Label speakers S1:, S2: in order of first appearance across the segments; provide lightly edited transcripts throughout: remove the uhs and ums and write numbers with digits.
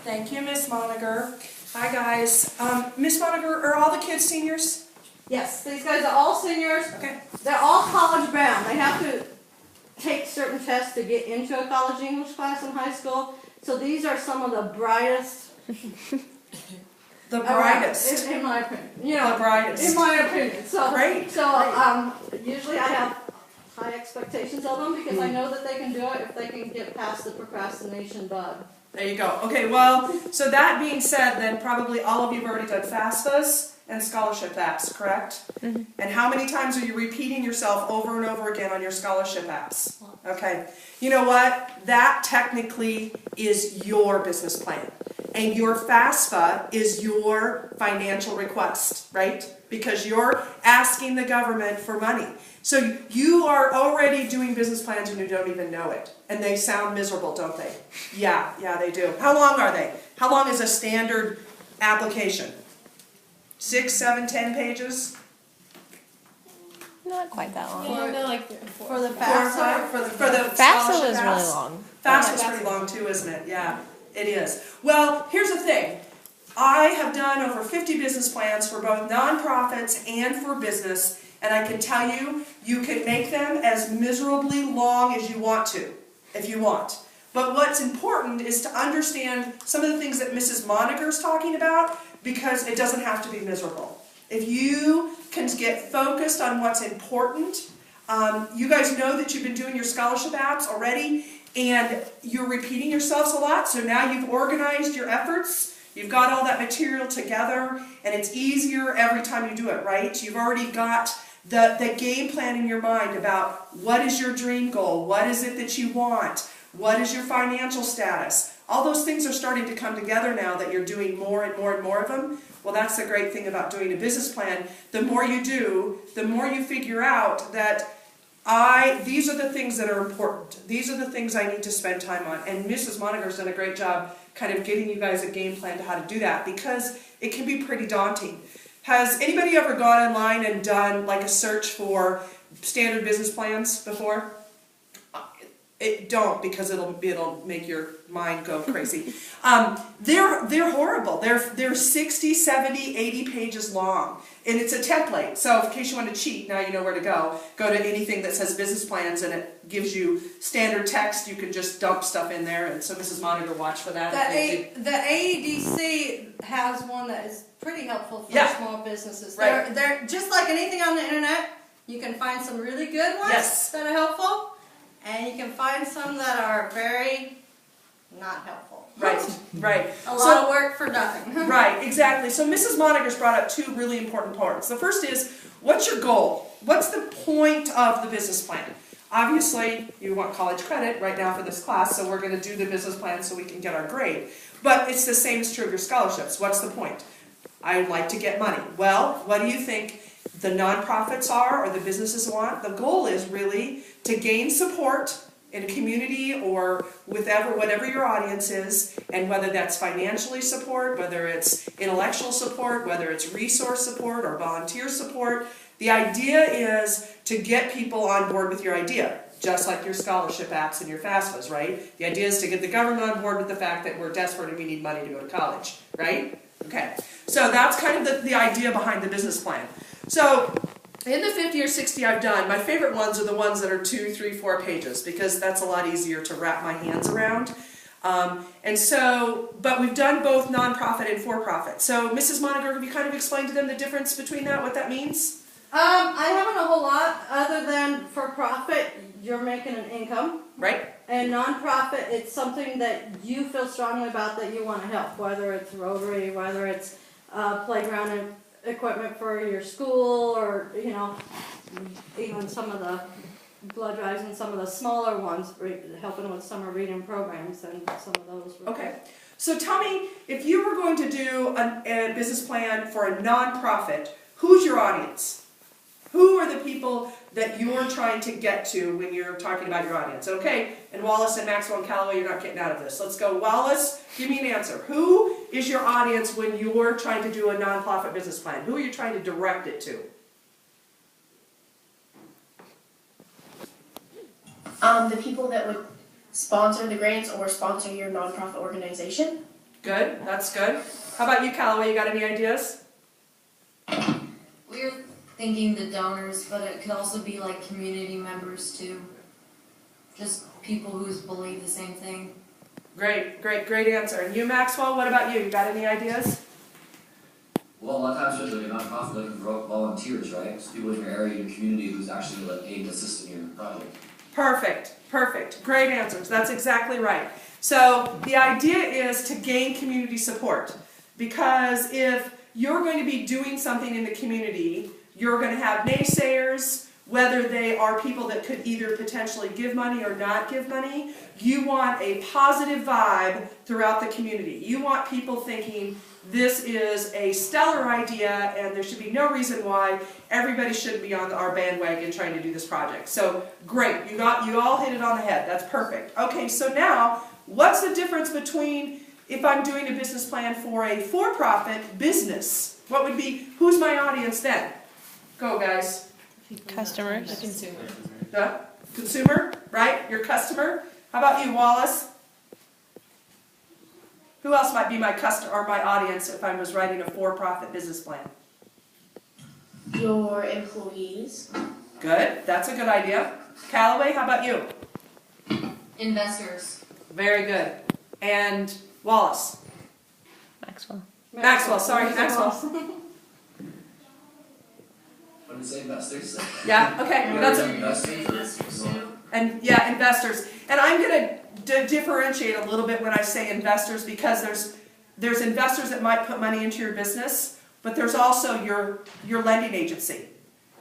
S1: Thank you, Miss Moninger. Hi, guys. Miss Moninger, are all the kids seniors?
S2: Yes, these guys are all seniors.
S1: Okay.
S2: They're all college bound. They have to take certain tests to get into a college English class in high school. So these are some of the brightest.
S1: The brightest.
S2: In my opinion. You know,
S1: the brightest.
S2: In my opinion. So,
S1: Great.
S2: So usually I have high expectations of them because I know that they can do it if they can get past the procrastination bug.
S1: There you go. Okay, well, so that being said, then probably all of you have already done FAFSAs and scholarship apps, correct? Mm-hmm. And how many times are you repeating yourself over and over again on your scholarship apps? Okay. You know what? That technically is your business plan. And your FAFSA is your financial request, right? Because you're asking the government for money. So you are already doing business plans and you don't even know it. And they sound miserable, don't they? Yeah, they do. How long are they? How long is a standard application? 6, 7, 10 pages?
S3: Not quite that long.
S2: For the FAFSA?
S1: For the
S3: FAFSA was really long.
S1: FAFSA is pretty long too, isn't it? Yeah, it is. Well, here's the thing. I have done over 50 business plans for both nonprofits and for business, and I can tell you, you can make them as miserably long as you want to, if you want. But what's important is to understand some of the things that Mrs. Moninger is talking about, because it doesn't have to be miserable. If you can get focused on what's important, you guys know that you've been doing your scholarship apps already, and you're repeating yourselves a lot, so now you've organized your efforts. You've got all that material together, and it's easier every time you do it, right? You've already got the game plan in your mind about what is your dream goal, what is it that you want, what is your financial status. All those things are starting to come together now that you're doing more and more and more of them. Well, that's the great thing about doing a business plan. The more you do, the more you figure out that these are the things that are important. These are the things I need to spend time on. And Mrs. Moninger's done a great job kind of giving you guys a game plan to how to do that, because it can be pretty daunting. Has anybody ever gone online and done like a search for standard business plans before? Don't, because it'll make your mind go crazy. They're horrible. They're 60, 70, 80 pages long. And it's a template. So in case you want to cheat, now you know where to go. Go to anything that says business plans and it gives you standard text. You can just dump stuff in there. And so Mrs. Moninger, watch for that.
S2: The AEDC has one that is pretty helpful for small businesses.
S1: Right.
S2: They're just like anything on the internet. You can find some really good ones that are helpful. And you can find some that are very not helpful.
S1: Right.
S2: A lot of work for nothing.
S1: Right, exactly. So Mrs. Moninger's brought up two really important parts. The first is, what's your goal? What's the point of the business plan? Obviously, you want college credit right now for this class, so we're going to do the business plan so we can get our grade. But it's the same is true of your scholarships. What's the point? I'd like to get money. Well, what do you think the nonprofits are, or the businesses want? The goal is really to gain support in a community or whatever your audience is, and whether that's financially support, whether it's intellectual support, whether it's resource support or volunteer support. The idea is to get people on board with your idea, just like your scholarship apps and your FAFSAs, right? The idea is to get the government on board with the fact that we're desperate and we need money to go to college, right? Okay, so that's kind of the idea behind the business plan. So in the 50 or 60 I've done, my favorite ones are the ones that are 2, 3, 4 pages, because that's a lot easier to wrap my hands around. But we've done both nonprofit and for-profit. So Mrs. Moninger, have you kind of explained to them the difference between that, what that means?
S2: I haven't a whole lot, other than for-profit, you're making an income.
S1: Right.
S2: And nonprofit, it's something that you feel strongly about that you want to help, whether it's Rotary, whether it's playground equipment for your school, or even some of the blood drives and some of the smaller ones, helping with summer reading programs and some of those.
S1: Okay, so tell me, if you were going to do a business plan for a nonprofit, who's your audience? Who are the people that you're trying to get to when you're talking about your audience? Okay, and Wallace and Maxwell and Callaway, you're not getting out of this. Let's go. Wallace, give me an answer. Who is your audience when you're trying to do a nonprofit business plan? Who are you trying to direct it to?
S4: The people that would sponsor the grants or sponsor your nonprofit organization.
S1: Good, that's good. How about you, Callaway? You got any ideas?
S4: We're thinking the donors, but it could also be like community members too. Just people who believe the same thing.
S1: Great answer. And you, Maxwell, what about you? You got any ideas?
S5: Well, a lot of times there's like a nonprofit looking for volunteers, right? So people in your area, your community, who's actually like aid and assist in your project.
S1: Perfect. Great answers. That's exactly right. So the idea is to gain community support, because if you're going to be doing something in the community, you're going to have naysayers, whether they are people that could either potentially give money or not give money. You want a positive vibe throughout the community. You want people thinking this is a stellar idea and there should be no reason why everybody shouldn't be on our bandwagon trying to do this project. So great, you all hit it on the head. That's perfect. Okay, so now what's the difference between if I'm doing a business plan for a for-profit business? What would be, who's my audience then? Go guys.
S3: Customers.
S6: The consumer.
S1: The consumer, right? Your customer. How about you, Wallace? Who else might be my customer or my audience if I was writing a for-profit business plan?
S6: Your employees.
S1: Good, that's a good idea. Callaway, how about you?
S4: Investors.
S1: Very good. And Wallace?
S3: Maxwell.
S1: Sorry, Maxwell.
S5: What did it say, investors?
S1: Yeah, okay, that's
S5: Investors.
S1: and yeah, investors. And I'm going to differentiate a little bit when I say investors, because there's investors that might put money into your business, but there's also your lending agency.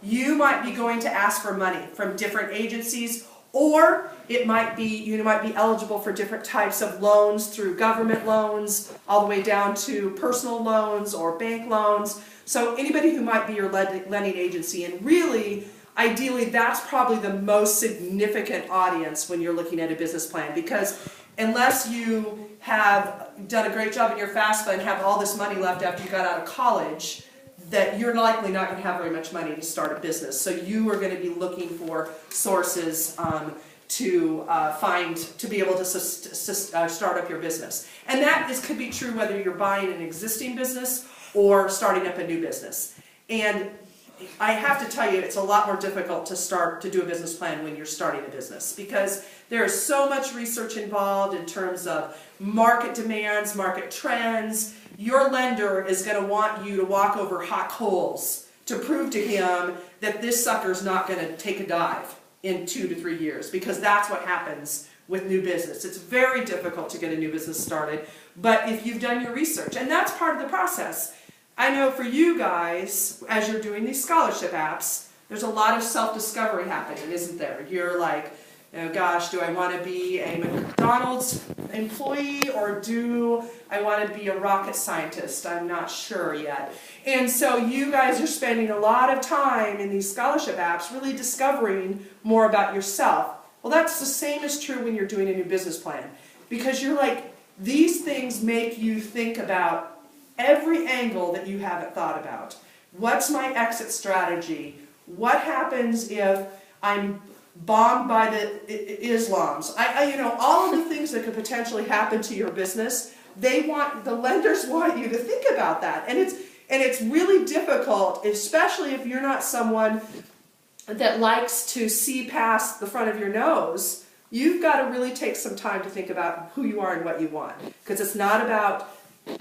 S1: You might be going to ask for money from different agencies, or it might be you might be eligible for different types of loans through government loans, all the way down to personal loans or bank loans. So anybody who might be your lending agency, and really, ideally, that's probably the most significant audience when you're looking at a business plan, because unless you have done a great job in your FAFSA and have all this money left after you got out of college, that you're likely not going to have very much money to start a business. So you are going to be looking for sources to be able to start up your business. And that could be true whether you're buying an existing business or starting up a new business. And I have to tell you, it's a lot more difficult to do a business plan when you're starting a business, because there is so much research involved in terms of market demands, market trends. Your lender is going to want you to walk over hot coals to prove to him that this sucker's not going to take a dive in 2 to 3 years, because that's what happens with new business. It's very difficult to get a new business started, but if you've done your research, and that's part of the process. I know for you guys, as you're doing these scholarship apps, there's a lot of self-discovery happening, isn't there? You're like, oh gosh, do I want to be a McDonald's employee or do I want to be a rocket scientist? I'm not sure yet. And so you guys are spending a lot of time in these scholarship apps really discovering more about yourself. Well, that's the same is true when you're doing a new business plan, because you're like, these things make you think about every angle that you haven't thought about. What's my exit strategy? What happens if I'm bombed by the Islams? All of the things that could potentially happen to your business, the lenders want you to think about that. And it's really difficult, especially if you're not someone that likes to see past the front of your nose. You've got to really take some time to think about who you are and what you want. Because it's not about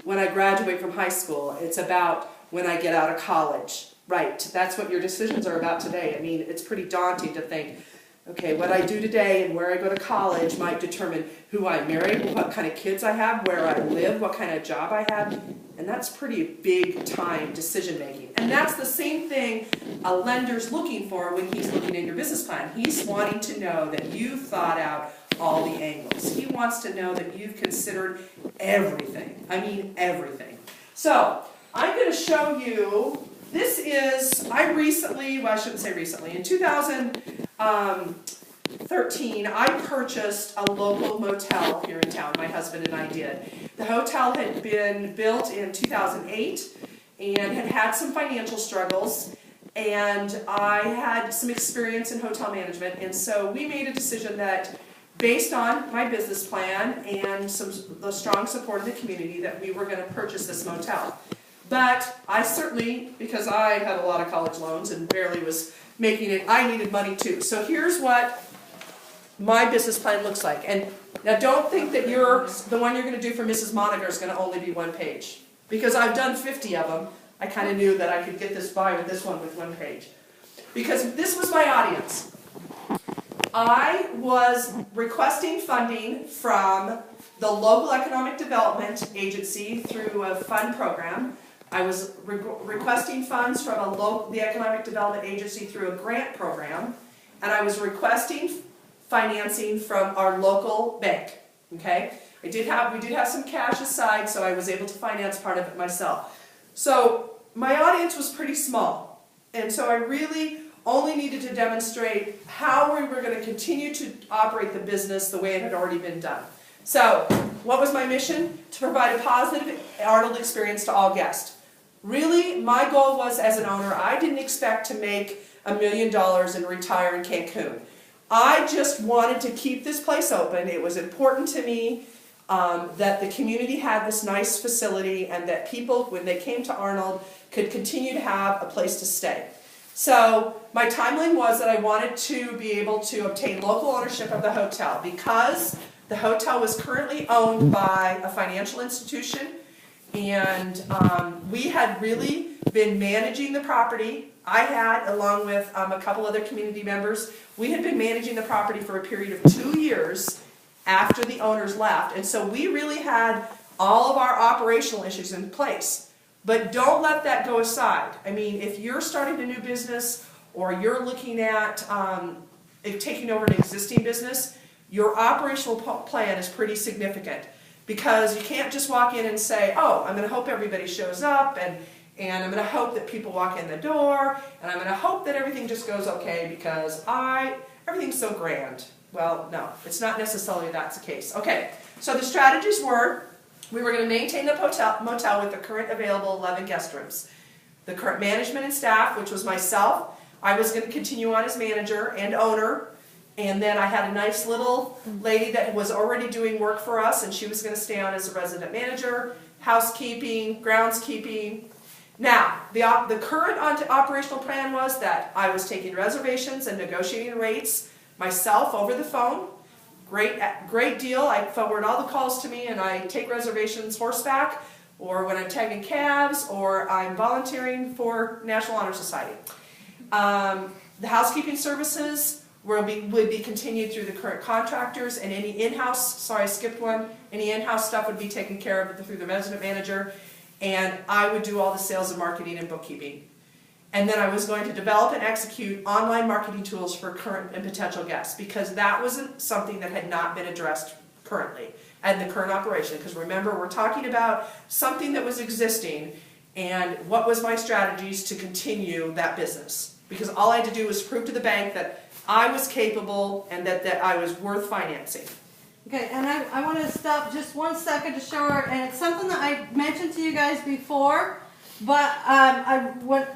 S1: when I graduate from high school, it's about when I get out of college. Right, that's what your decisions are about today. I mean, it's pretty daunting to think, okay, what I do today and where I go to college might determine who I marry, what kind of kids I have, where I live, what kind of job I have, and that's pretty big time decision making. And that's the same thing a lender's looking for when he's looking at your business plan. He's wanting to know that you've thought out all the angles. He wants to know that you've considered everything. I mean everything. So, I'm going to show you, this is, I shouldn't say recently, in 2013, I purchased a local motel here in town, my husband and I did. The hotel had been built in 2008 and had some financial struggles, and I had some experience in hotel management, and so we made a decision that based on my business plan and the strong support of the community, that we were going to purchase this motel. But I certainly, because I had a lot of college loans and barely was making it, I needed money too. So here's what my business plan looks like. And now don't think that the one you're going to do for Mrs. Moninger is going to only be one page. Because I've done 50 of them, I kind of knew that I could get this by with this one with one page. Because this was my audience. I was requesting funding from the local economic development agency through a fund program. I was requesting funds from the economic development agency through a grant program. And I was requesting financing from our local bank. Okay? We did have some cash aside, so I was able to finance part of it myself. So my audience was pretty small. And so I really only needed to demonstrate how we were going to continue to operate the business the way it had already been done. So, what was my mission? To provide a positive Arnold experience to all guests. Really, my goal was, as an owner, I didn't expect to make $1 million and retire in Cancun. I just wanted to keep this place open. It was important to me that the community had this nice facility and that people, when they came to Arnold, could continue to have a place to stay. So my timeline was that I wanted to be able to obtain local ownership of the hotel because the hotel was currently owned by a financial institution, and we had really been managing the property. I had, along with a couple other community members, we had been managing the property for a period of 2 years after the owners left, and so we really had all of our operational issues in place. But don't let that go aside. I mean, if you're starting a new business or you're looking at taking over an existing business, your operational plan is pretty significant, because you can't just walk in and say, oh, I'm going to hope everybody shows up, and I'm going to hope that people walk in the door, and I'm going to hope that everything just goes okay because everything's so grand. Well, no, it's not necessarily that's the case. Okay, so the strategies were, we were going to maintain the motel with the current available 11 guest rooms. The current management and staff, which was myself, I was going to continue on as manager and owner. And then I had a nice little lady that was already doing work for us, and she was going to stay on as a resident manager, housekeeping, groundskeeping. Now, the current operational plan was that I was taking reservations and negotiating rates myself over the phone. Great deal. I forward all the calls to me, and I take reservations horseback, or when I'm tagging cabs, or I'm volunteering for National Honor Society. The housekeeping services would be continued through the current contractors, and any in-house, sorry I skipped one, any in-house stuff would be taken care of through the resident manager, and I would do all the sales and marketing and bookkeeping. And then I was going to develop and execute online marketing tools for current and potential guests, because that wasn't something that had not been addressed currently and the current operation. Because remember, we're talking about something that was existing, and what was my strategies to continue that business. Because all I had to do was prove to the bank that I was capable and that I was worth financing.
S2: Okay, and I want to stop just 1 second to show her, and it's something that I mentioned to you guys before, but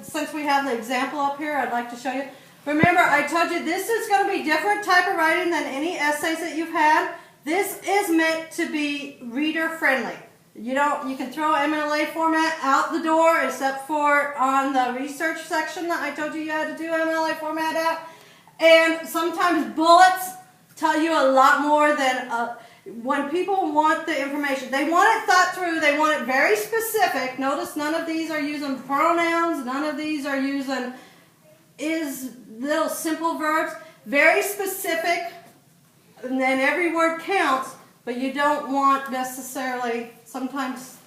S2: since we have the example up here, I'd like to show you. Remember, I told you this is going to be different type of writing than any essays that you've had. This is meant to be reader friendly. You can throw MLA format out the door, except for on the research section that I told you had to do MLA format at. And sometimes bullets tell you a lot more than when people want the information. They want it thought through. They want it very specific. Notice none of these are using pronouns. None of these are using little simple verbs. Very specific, and then every word counts, but you don't want necessarily sometimes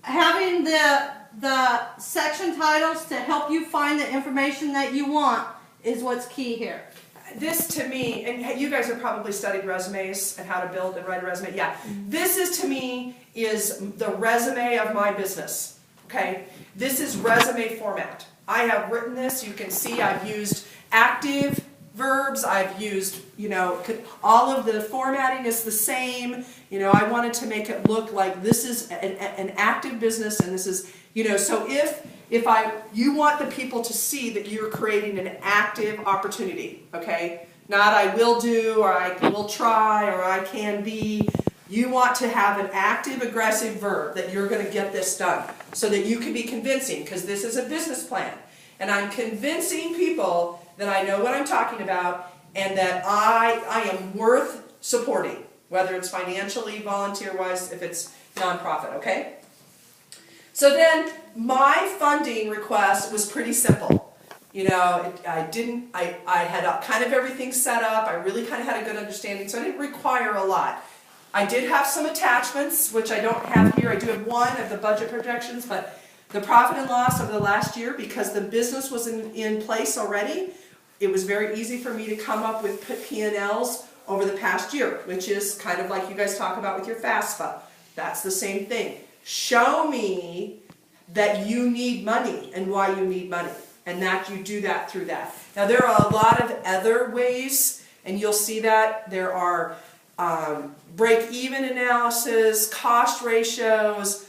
S2: having the section titles to help you find the information that you want is what's key here.
S1: This to me, and you guys have probably studied resumes and how to build and write a resume. Yeah, this is to me is the resume of my business. Okay, this is resume format. I have written this. You can see I've used active verbs. I've used, all of the formatting is the same. I wanted to make it look like this is an active business, and this is, so if you want the people to see that you're creating an active opportunity, okay? Not I will do, or I will try, or I can be. You want to have an active, aggressive verb that you're going to get this done so that you can be convincing, because this is a business plan. And I'm convincing people that I know what I'm talking about and that I am worth supporting, whether it's financially, volunteer-wise, if it's nonprofit, okay? So then my funding request was pretty simple. You know, I had kind of everything set up. I really kind of had a good understanding, so I didn't require a lot. I did have some attachments, which I don't have here. I do have one of the budget projections, but the profit and loss over the last year, because the business was in place already, it was very easy for me to come up with P&Ls over the past year, which is kind of like you guys talk about with your FAFSA. That's the same thing. Show me that you need money and why you need money, and that you do that through that. Now there are a lot of other ways, and you'll see that there are break-even analysis, cost ratios,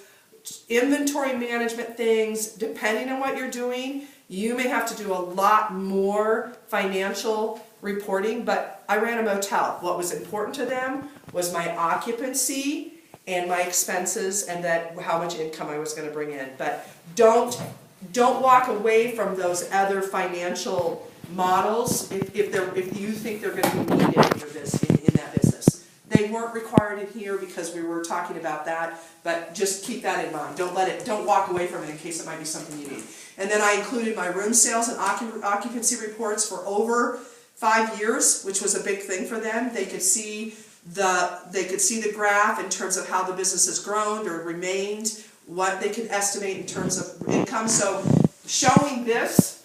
S1: inventory management things. Depending on what you're doing, you may have to do a lot more financial reporting, but I ran a motel. What was important to them was my occupancy and my expenses, and that how much income I was going to bring in. But don't walk away from those other financial models if you think they're going to be needed in your business, in that business. They weren't required in here because we were talking about that, but just keep that in mind. Don't walk away from it in case it might be something you need. And then I included my room sales and occupancy reports for over 5 years, which was a big thing for them. They could see the graph in terms of how the business has grown or remained, what they could estimate in terms of income. So showing this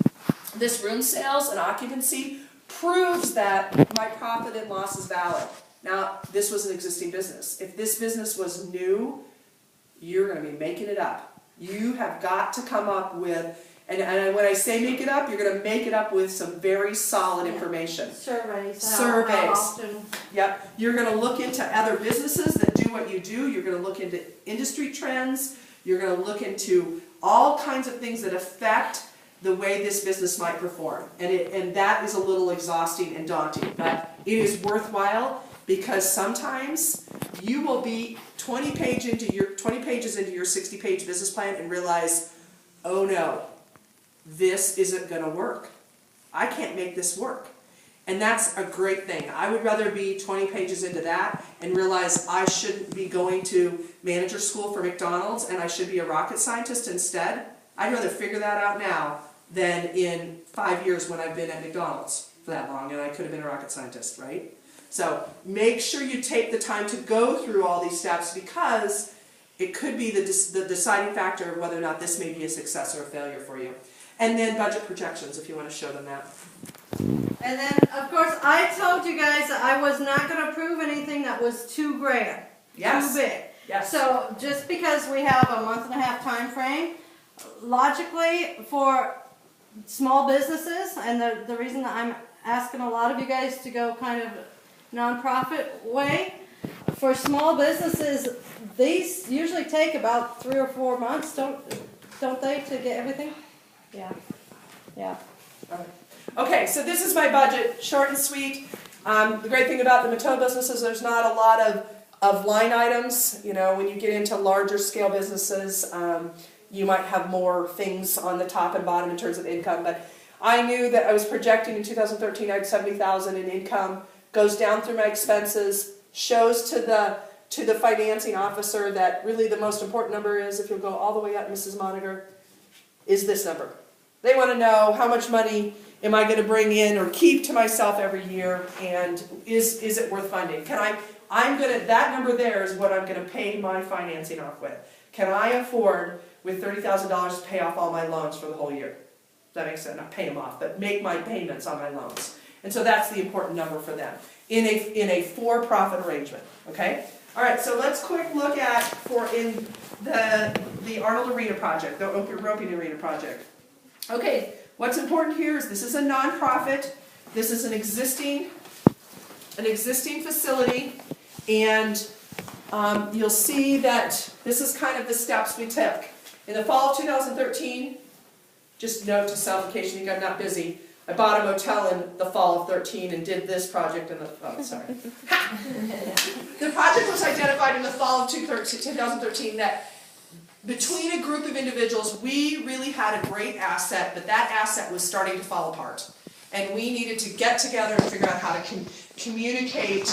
S1: room sales and occupancy proves that my profit and loss is valid. Now, this was an existing business. If this business was new, you're going to be making it up. You have got to come up with, and when I say make it up, you're going to make it up with some very solid information.
S2: Surveys.
S1: Surveys.
S2: How often.
S1: Yep. You're going to look into other businesses that do what you do. You're going to look into industry trends. You're going to look into all kinds of things that affect the way this business might perform. And that is a little exhausting and daunting, but it is worthwhile, because sometimes you will be 20 pages into your 60-page business plan and realize, oh no, this isn't going to work. I can't make this work. And that's a great thing. I would rather be 20 pages into that and realize I shouldn't be going to manager school for McDonald's and I should be a rocket scientist instead. I'd rather figure that out now than in 5 years when I've been at McDonald's for that long and I could have been a rocket scientist, right? So make sure you take the time to go through all these steps, because it could be the deciding factor of whether or not this may be a success or a failure for you. And then budget projections, if you want to show them that.
S2: And then, of course, I told you guys that I was not going to approve anything that was too grand,
S1: Yes.
S2: too big.
S1: Yes.
S2: So just because we have a month-and-a-half time frame, logically for small businesses, and the reason that I'm asking a lot of you guys to go kind of nonprofit way, for small businesses, these usually take about 3 or 4 months, don't they, to get everything? Yeah.
S1: Okay, so this is my budget, short and sweet. The great thing about the Mattel business is there's not a lot of line items. You know, when you get into larger scale businesses, you might have more things on the top and bottom in terms of income. But I knew that I was projecting in 2013 I had $70,000 in income, goes down through my expenses, shows to the financing officer that really the most important number is, if you'll go all the way up, Mrs. Moninger, is this number. They want to know how much money am I going to bring in or keep to myself every year, and is it worth funding? That number there is what I'm going to pay my financing off with. Can I afford with $30,000 to pay off all my loans for the whole year? That makes sense. Not pay them off, but make my payments on my loans. And so that's the important number for them in a for-profit arrangement. Okay. All right. So let's quick look at in the Arnold Arena project, the roping arena project. Okay. What's important here is this is a nonprofit. This is an existing facility, and you'll see that this is kind of the steps we took. In the fall of 2013, just note to self in case you think I'm not busy, I bought a motel in the fall of 13 and did this project in the, oh, sorry. The project was identified in the fall of 2013 that between a group of individuals, we really had a great asset, but that asset was starting to fall apart. And we needed to get together and figure out how to communicate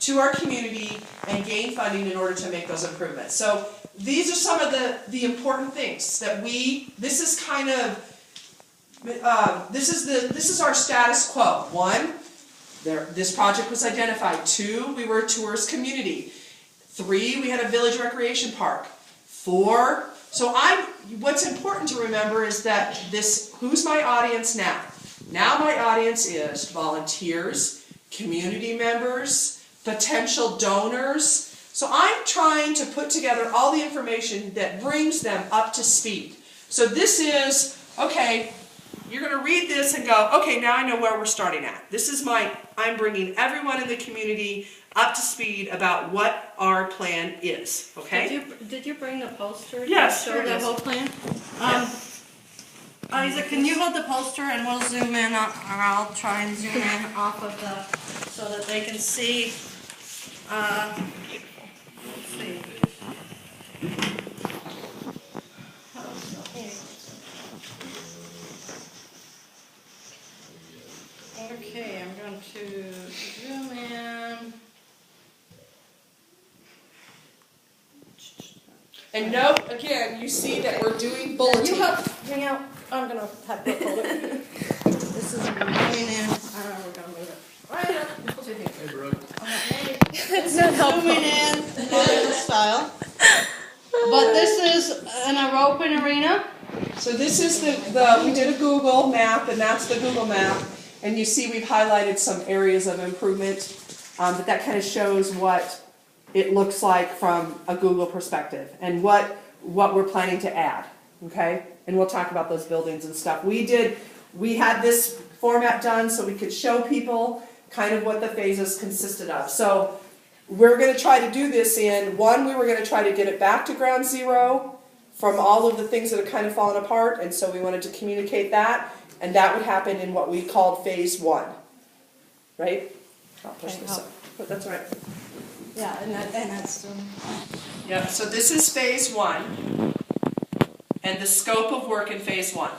S1: to our community and gain funding in order to make those improvements. So these are some of the important things that this is kind of, this is our status quo. 1, this project was identified. 2, we were a tourist community. 3, we had a village recreation park. 4, so what's important to remember is that who's my audience now? Now my audience is volunteers, community members, potential donors. So I'm trying to put together all the information that brings them up to speed. So this is, okay, you're going to read this and go, okay, now I know where we're starting at. I'm bringing everyone in the community up to speed about what our plan is, okay?
S2: Did you bring the poster
S1: Yes,
S2: to
S1: here
S2: show
S1: it
S2: the
S1: is.
S2: whole plan? Isaac, can you hold the poster and we'll zoom in, or I'll try and zoom in off of so that they can see. Let's see. Okay, I'm going to zoom in.
S1: And note, again, you see that we're doing bulletin.
S2: Hang out. I'm going to have to hold it. This is going in. We're going to move it right up to here.
S6: Hey, Brooke.
S2: It's not zooming in style. But this is an open arena.
S1: So this is we did a Google map, and that's the Google map. And you see we've highlighted some areas of improvement, but that kind of shows what it looks like from a Google perspective and what we're planning to add, okay? And we'll talk about those buildings and stuff. We had this format done so we could show people kind of what the phases consisted of. So we're going to try to do this we were going to try to get it back to ground zero from all of the things that have kind of fallen apart, and so we wanted to communicate that, and that would happen in what we called phase 1, right? I'll push
S2: Okay,
S1: this up, but that's all right.
S2: Yeah, and that's
S1: Yeah, so this is phase 1, and the scope of work in phase 1.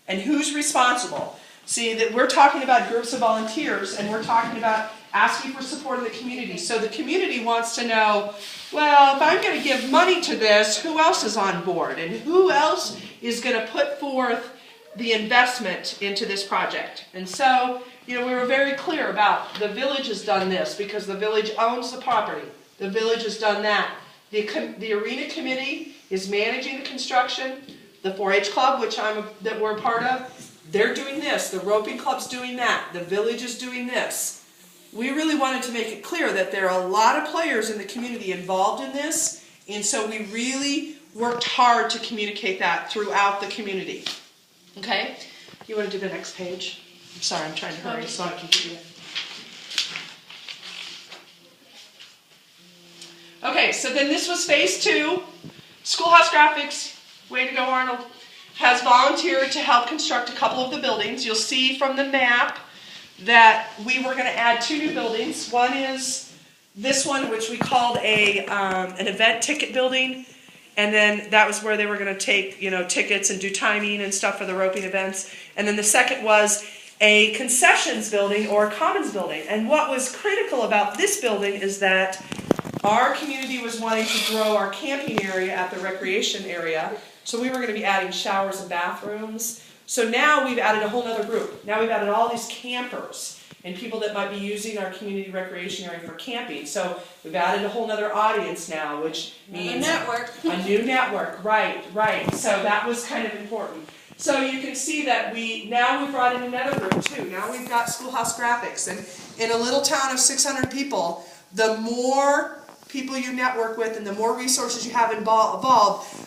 S1: And who's responsible? See, that we're talking about groups of volunteers, and we're talking about asking for support of the community. So the community wants to know, well, if I'm going to give money to this, who else is on board? And who else is going to put forth the investment into this project? And so, we were very clear about the village has done this because the village owns the property. The village has done that. The arena committee is managing the construction. The 4-H club, that we're a part of, they're doing this. The roping club's doing that. The village is doing this. We really wanted to make it clear that there are a lot of players in the community involved in this, and so we really worked hard to communicate that throughout the community. Okay? You want to do the next page? I'm sorry, I'm trying to hurry so I can give you it. Okay, so then this was phase 2. Schoolhouse Graphics, way to go Arnold, has volunteered to help construct a couple of the buildings. You'll see from the map that we were going to add 2 new buildings. One is this one, which we called an event ticket building, and then that was where they were going to take tickets and do timing and stuff for the roping events. And then the second was a concessions building or a commons building. And what was critical about this building is that our community was wanting to grow our camping area at the recreation area, so we were going to be adding showers and bathrooms. So now we've added a whole other group. Now we've added all these campers and people that might be using our community recreation area for camping. So we've added a whole other audience now, which means a new network. Right. So that was kind of important. So you can see that we brought in another group too. Now we've got Schoolhouse Graphics, and in a little town of 600 people, the more people you network with and the more resources you have involved,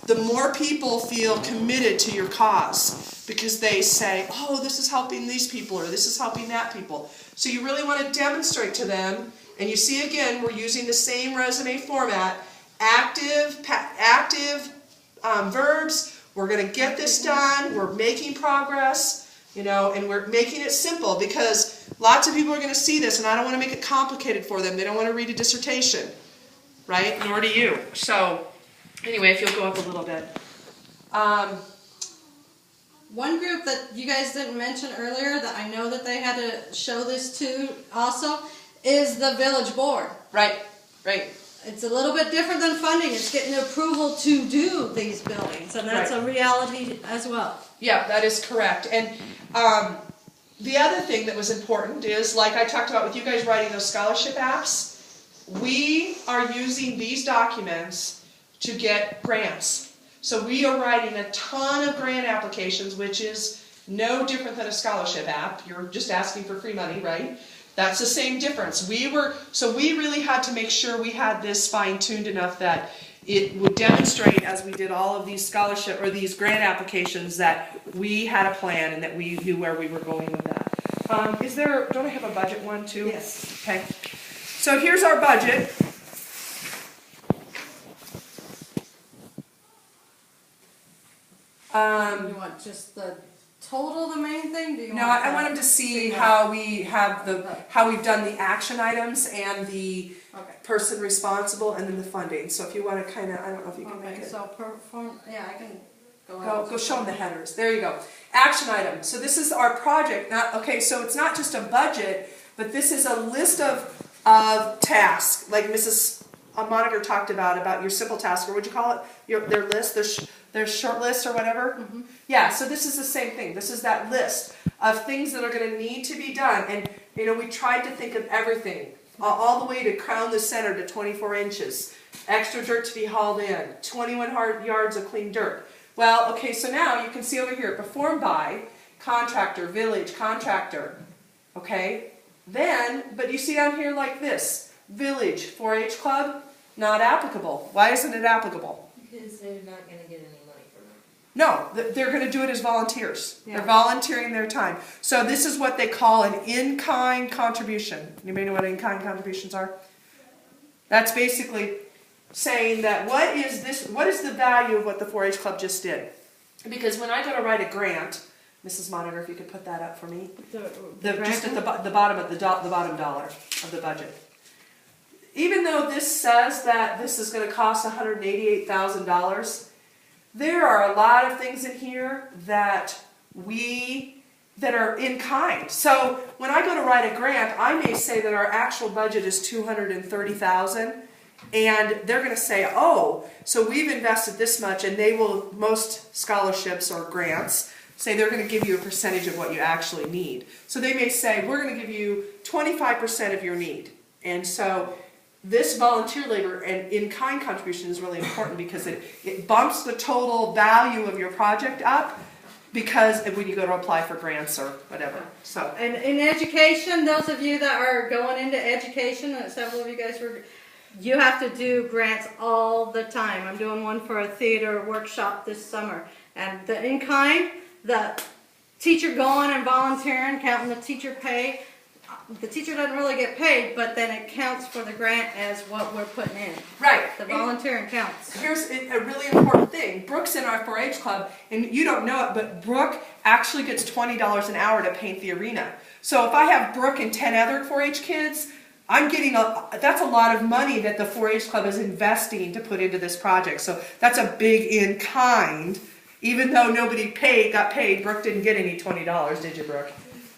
S1: the more people feel committed to your cause because they say, oh, this is helping these people or this is helping that people. So you really want to demonstrate to them, and you see again, we're using the same resume format, active verbs We're gonna get this done, we're making progress, you know, and we're making it simple because lots of people are gonna see this and I don't wanna make it complicated for them. They don't wanna read a dissertation, right? Nor do you. So, anyway, if you'll go up a little bit.
S2: One group that you guys didn't mention earlier that I know that they had to show this to also is the village board.
S1: Right, right.
S2: It's a little bit different than funding. It's getting approval to do these buildings, and that's a reality as well.
S1: Yeah, that is correct. And the other thing that was important is, like I talked about with you guys writing those scholarship apps, we are using these documents to get grants. So we are writing a ton of grant applications, which is no different than a scholarship app. You're just asking for free money, right? That's the same difference. So we really had to make sure we had this fine-tuned enough that it would demonstrate, as we did all of these scholarship or these grant applications, that we had a plan and that we knew where we were going with that. Don't I have a budget one too?
S2: Yes.
S1: Okay. So here's our budget.
S2: You want just the total, the main thing? Do you
S1: No,
S2: want
S1: I want them to see how we've done the action items and the
S2: Okay.
S1: person responsible and then the funding. So if you want to kind of, I don't know if you can make
S2: Okay,
S1: it.
S2: so I can go ahead.
S1: Go show them the headers. There you go. Action item. So this is our project. So it's not just a budget, but this is a list of tasks, like Mrs. Moninger talked about your simple task, or what'd you call it? Their list, their short list or whatever.
S2: Mm-hmm.
S1: Yeah, so this is the same thing. This is that list of things that are going to need to be done. And, you know, we tried to think of everything, all the way to crown the center to 24 inches, extra dirt to be hauled in, 21 yards of clean dirt. Well, okay, so now you can see over here, performed by contractor, village, contractor, okay? Then, but you see down here like this, village, 4-H club, not applicable. Why isn't it applicable?
S4: Because they're not gonna get any money for it.
S1: No, they're going to do it as volunteers.
S2: Yeah.
S1: They're volunteering their time. So this is what they call an in-kind contribution. Anybody know what in-kind contributions are? That's basically saying that what is the value of what the 4-H club just did? Because when I go to write a grant, Mrs. Moninger, if you could put that up for me, just at the bottom of the bottom dollar of the budget. Even though this says that this is going to cost $188,000, there are a lot of things in here that are in kind. So when I go to write a grant, I may say that our actual budget is $230,000, and they're going to say, oh, so we've invested this much, and most scholarships or grants say they're going to give you a percentage of what you actually need. So they may say, we're going to give you 25% of your need. And so this volunteer labor and in-kind contribution is really important because it bumps the total value of your project up, because when you go to apply for grants or whatever. So,
S2: And in education, those of you that are going into education, and several of you guys you have to do grants all the time. I'm doing one for a theater workshop this summer. And the in-kind, the teacher going and volunteering, counting the teacher pay, the teacher doesn't really get paid, but then it counts for the grant as what we're putting in.
S1: right.
S2: The volunteering counts.
S1: Here's a really important thing. Brooke's in our 4-H club, and you don't know it, but Brooke actually gets $20 an hour to paint the arena. So if I have Brooke and 10 other 4-H kids, I'm getting that's a lot of money that the 4-H club is investing to put into this project. So that's a big in kind. Even though nobody got paid, Brooke didn't get any $20, did you, Brooke?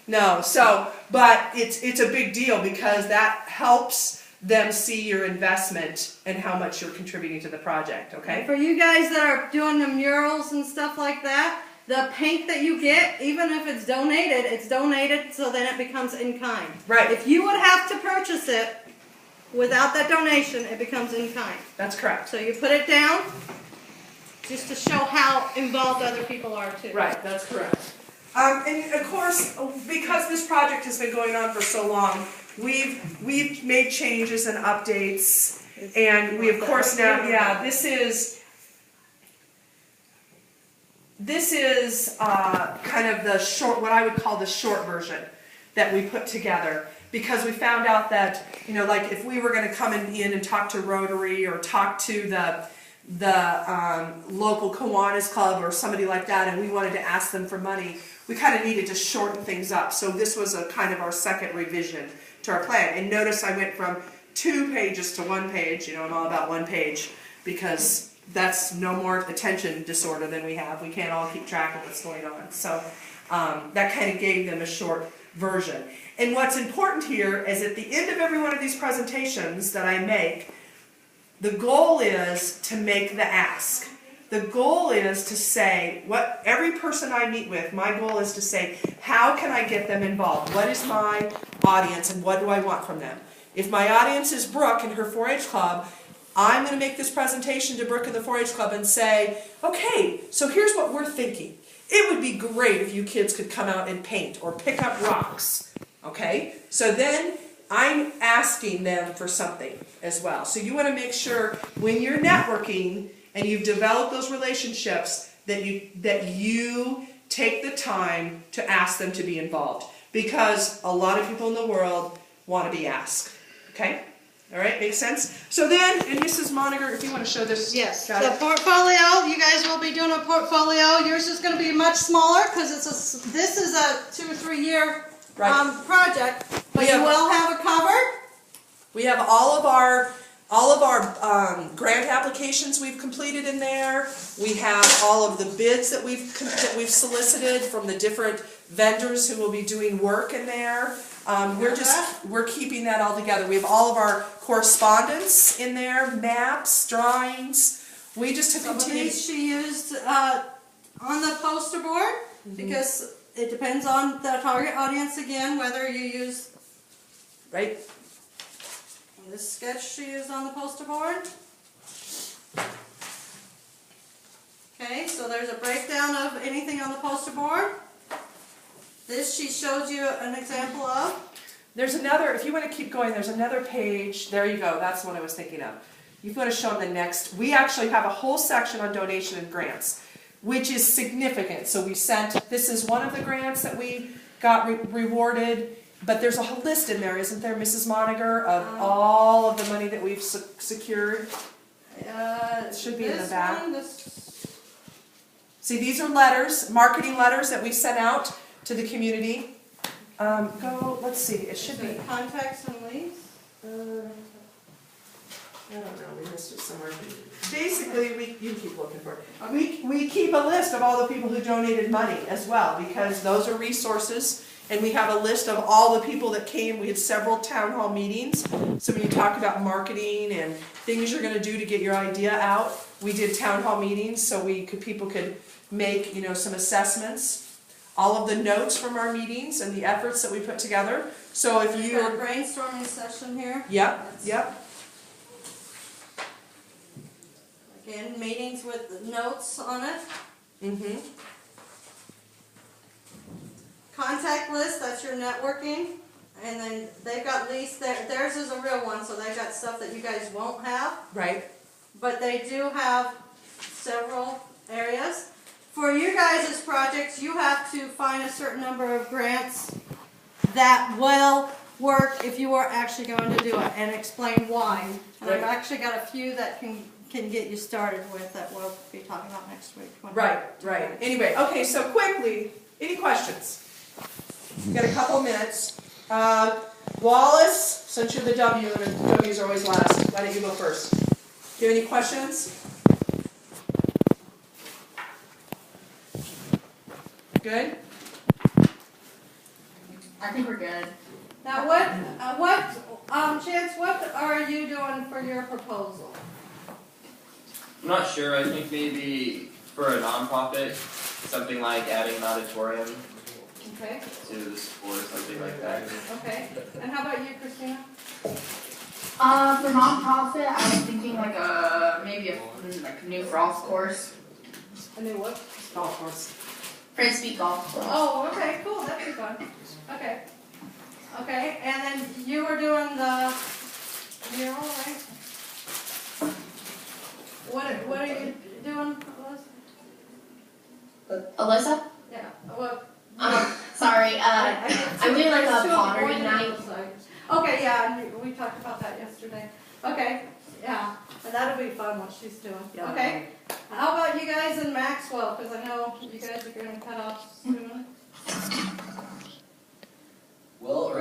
S1: No. So, but it's a big deal because that helps them see your investment and how much you're contributing to the project. Okay.
S2: For you guys that are doing the murals and stuff like that, the paint that you get, even if it's donated so then it becomes in kind.
S1: Right.
S2: If you would have to purchase it without that donation, it becomes in kind.
S1: That's correct.
S2: So you put it down just to show how involved other people are too.
S1: Right, that's correct. And of course, because this project has been going on for so long, we've made changes and updates, and we of course now, yeah, this is kind of the short, what I would call the short version that we put together, because we found out that, you know, like if we were going to come in and talk to Rotary or talk to the local Kiwanis Club or somebody like that, and we wanted to ask them for money, we kind of needed to shorten things up. So this was a kind of our second revision to our plan. And notice I went from 2 pages to 1 page. You know, I'm all about 1 page because that's no more attention disorder than we have. We can't all keep track of what's going on. So that kind of gave them a short version. And what's important here is at the end of every one of these presentations that I make, the goal is to make the ask. The goal is to say, what every person I meet with, my goal is to say, how can I get them involved? What is my audience and what do I want from them? If my audience is Brooke and her 4-H club, I'm going to make this presentation to Brooke and the 4-H club and say, okay, so here's what we're thinking. It would be great if you kids could come out and paint or pick up rocks. Okay? So then I'm asking them for something as well. So you want to make sure when you're networking and you've developed those relationships that you take the time to ask them to be involved. Because a lot of people in the world want to be asked. Okay? All right, makes sense? So then, and Mrs. Moninger, if you want to show this.
S2: Yes,
S1: Got
S2: the
S1: it?
S2: portfolio, you guys will be doing a portfolio. Yours is going to be much smaller because this is a 2 or 3 year project, but you will have a cover.
S1: We have all of our grant applications we've completed in there. We have all of the bids that we've solicited from the different vendors who will be doing work in there. We're keeping that all together. We have all of our correspondence in there, maps, drawings. We just have continued.
S2: These she used on the poster board because it depends on the target audience again, whether you use.
S1: Right.
S2: This sketch she used on the poster board. Okay, so there's a breakdown of anything on the poster board. This she showed you an example of.
S1: There's another, if you want to keep going, there's another page. There you go, that's what I was thinking of. You've got to show them the next. We actually have a whole section on donation and grants, which is significant. So we sent, this is one of the grants that we got rewarded. But there's a whole list in there, isn't there, Mrs. Moninger, of all of the money that we've secured? It should be in the back. See, these are letters, marketing letters that we sent out to the community. Let's see, it should be.
S2: Contacts and leads.
S1: I don't know, we missed it somewhere. Basically, you keep looking for it. We keep a list of all the people who donated money as well, because those are resources. And we have a list of all the people that came. We had several town hall meetings. So when you talk about marketing and things you're going to do to get your idea out, we did town hall meetings so people could make, some assessments. All of the notes from our meetings and the efforts that we put together. So if
S2: We've
S1: you're
S2: got a brainstorming session here.
S1: Yep.
S2: Again, meetings with notes on it.
S1: Mm-hmm.
S2: Contact list, that's your networking. And then they've got least, theirs is a real one, so they've got stuff that you guys won't have.
S1: Right.
S2: But they do have several areas. For you guys' projects, you have to find a certain number of grants that will work if you are actually going to do it, and explain why. And I've actually got a few that can get you started with that we'll be talking about next week.
S1: Right. Anyway, okay, so quickly, any questions? We've got a couple minutes. Wallace, since you're the W, and the W's are always last, why don't you go first? Do you have any questions? Good?
S6: I think we're good.
S2: Now Chance, what are you doing for your proposal?
S7: I'm not sure. I think maybe for a nonprofit, something like adding an auditorium
S2: Okay.
S7: to the school or something like that.
S2: Okay. And how about you, Christina?
S6: For nonprofit, I was thinking maybe a new golf course.
S2: A new what?
S1: Golf course.
S6: Frisbee golf course.
S2: Oh, okay, cool, that'd be fun. Okay. Okay, and then you were doing the mural, right? What are you doing, Alyssa?
S6: Alyssa?
S2: Yeah, what?
S6: Sorry, I'm doing like a pottery night.
S2: Okay, yeah, we talked about that yesterday. Okay, Yeah, and that'll be fun what she's doing.
S1: Yeah.
S2: Okay, how about you guys in Maxwell, cause I know you guys are gonna cut off soon.
S5: Well,